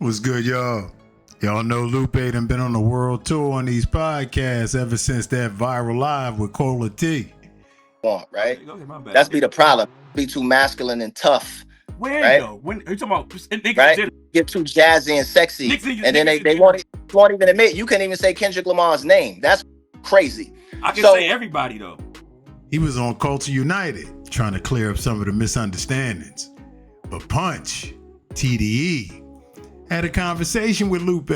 What's good, y'all? Y'all know Lupe done been on the world tour on these podcasts ever since that viral live with Cola T. Right? Okay, my bad. That's be the problem. Be too masculine and tough. Where right? though? When are you talking about niggas? Right? Get too jazzy and sexy. And then they won't even admit you can't even say Kendrick Lamar's name. That's crazy. I can say everybody though. He was on CultureUnited trying to clear up some of the misunderstandings. But Punch, TDE, had a conversation with Lupe.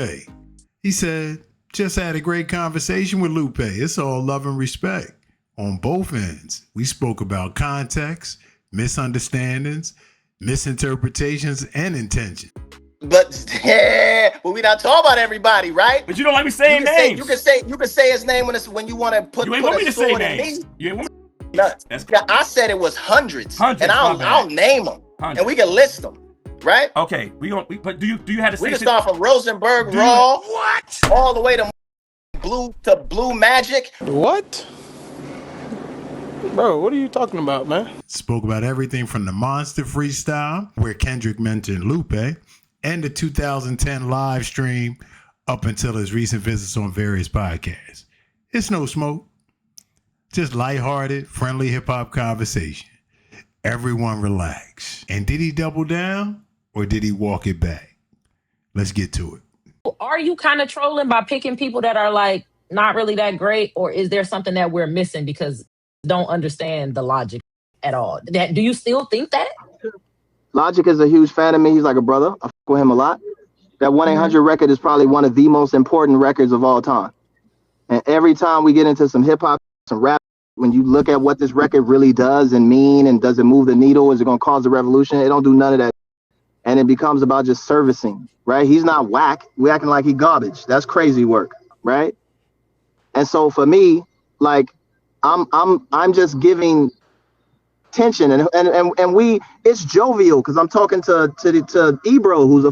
He said, just had a great conversation with Lupe. It's all love and respect. On both ends, we spoke about context, misunderstandings, misinterpretations, and intention. But we not talking about everybody, right? But you don't like me saying names. You can say his name when you want to put. You ain't want me to say names. You ain't want me. I said it was hundreds and I'll name them, and we can list them. Right? Okay, but do you have to say? We can start from Rosenberg Raw, all the way to Blue Magic. What? Bro, what are you talking about, man? Spoke about everything from the Monster Freestyle, where Kendrick mentioned Lupe, and the 2010 live stream up until his recent visits on various podcasts. It's no smoke. Just lighthearted, friendly hip-hop conversation. Everyone relax. And did he double down or did he walk it back? Let's get to it. Are you kind of trolling by picking people that are like not really that great, or is there something that we're missing because don't understand the logic at all? Do you still think that? Logic is a huge fan of me. He's like a brother. I fuck with him a lot. That 1-800 record is probably one of the most important records of all time. And every time we get into some hip hop, some rap, when you look at what this record really does and mean, and does it move the needle? Is it going to cause a revolution? It don't do none of that. And it becomes about just servicing, right? He's not whack. We acting like he garbage. That's crazy work, right? And so for me, like, I'm just giving tension, and it's jovial because I'm talking to Ebro, who's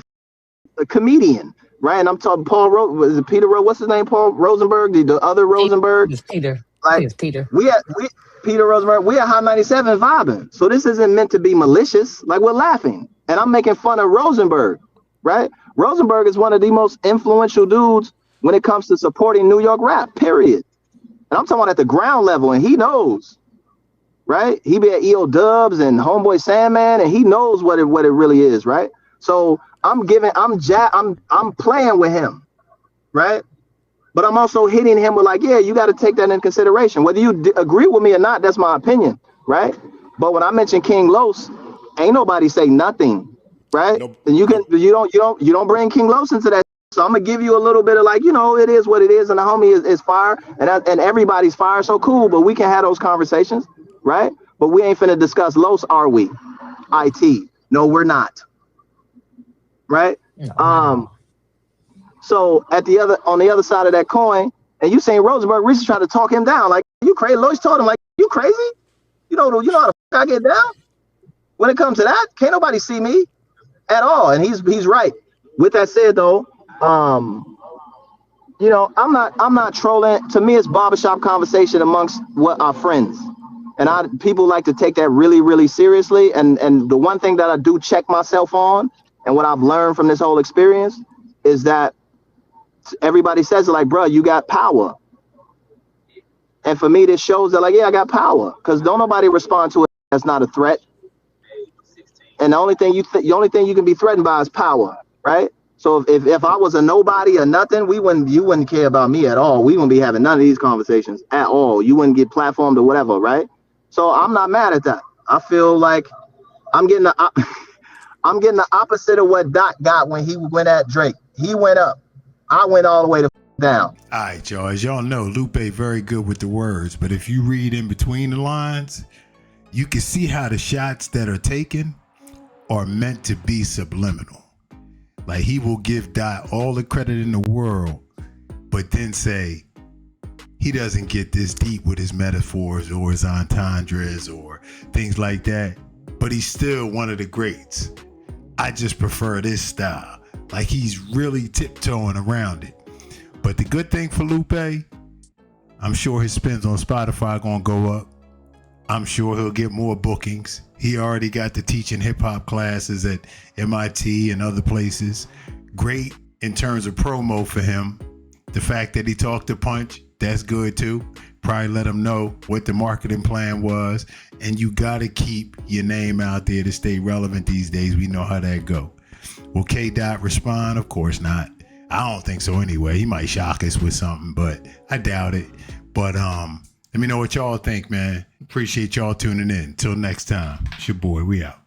a comedian, right? And I'm talking is it Peter? What's his name? Paul Rosenberg, the other Rosenberg. It's Peter. Like it's Peter. Peter Rosenberg. We at Hot 97 vibing. So this isn't meant to be malicious. Like, we're laughing, and I'm making fun of Rosenberg, right? Rosenberg is one of the most influential dudes when it comes to supporting New York rap. Period. And I'm talking about at the ground level, and he knows, right? He be at EO Dubs and Homeboy Sandman, and he knows what it really is, right? So I'm playing with him, right? But I'm also hitting him with like, yeah, you got to take that into consideration. Whether you agree with me or not, that's my opinion, right? But when I mention King Los, ain't nobody say nothing, right? Nope. And you don't bring King Los into that. So I'm gonna give you a little bit of like, it is what it is, and the homie is fire, and everybody's fire, so cool. But we can have those conversations, right? But we ain't finna discuss Los, are we? IT? No, we're not. Right? No. So on the other side of that coin, and you saying Rosenberg recently tried to talk him down, like, you crazy? Los told him, like, you crazy? You know how the fuck I get down? When it comes to that, can't nobody see me at all, and he's right. With that said, though. I'm not trolling. To me, it's barbershop conversation amongst our friends, and people like to take that really, really seriously. And the one thing that I do check myself on, and what I've learned from this whole experience, is that everybody says it like, bro, you got power. And for me, this shows that, like, yeah, I got power, because don't nobody respond to it. That's not a threat. And the only thing you can be threatened by is power, right? So if I was a nobody or nothing, you wouldn't care about me at all. We wouldn't be having none of these conversations at all. You wouldn't get platformed or whatever, right? So I'm not mad at that. I feel like I'm getting the opposite of what Doc got when he went at Drake. He went up. I went all the way down. All right, y'all. As y'all know, Lupe very good with the words, but if you read in between the lines, you can see how the shots that are taken are meant to be subliminal. Like, he will give Dot all the credit in the world, but then say he doesn't get this deep with his metaphors or his entendres or things like that, but he's still one of the greats. I just prefer this style. Like, he's really tiptoeing around it. But the good thing for Lupe, I'm sure his spins on Spotify gonna go up. I'm sure he'll get more bookings. He already got the teaching hip hop classes at MIT and other places. great in terms of promo for him. The fact that he talked to Punch, that's good too. Probably let him know what the marketing plan was. And you got to keep your name out there to stay relevant these days. We know how that go. Will K. Dot respond? Of course not. I don't think so anyway. He might shock us with something, but I doubt it. But let me know what y'all think, man. Appreciate y'all tuning in. Till next time. It's your boy. We out.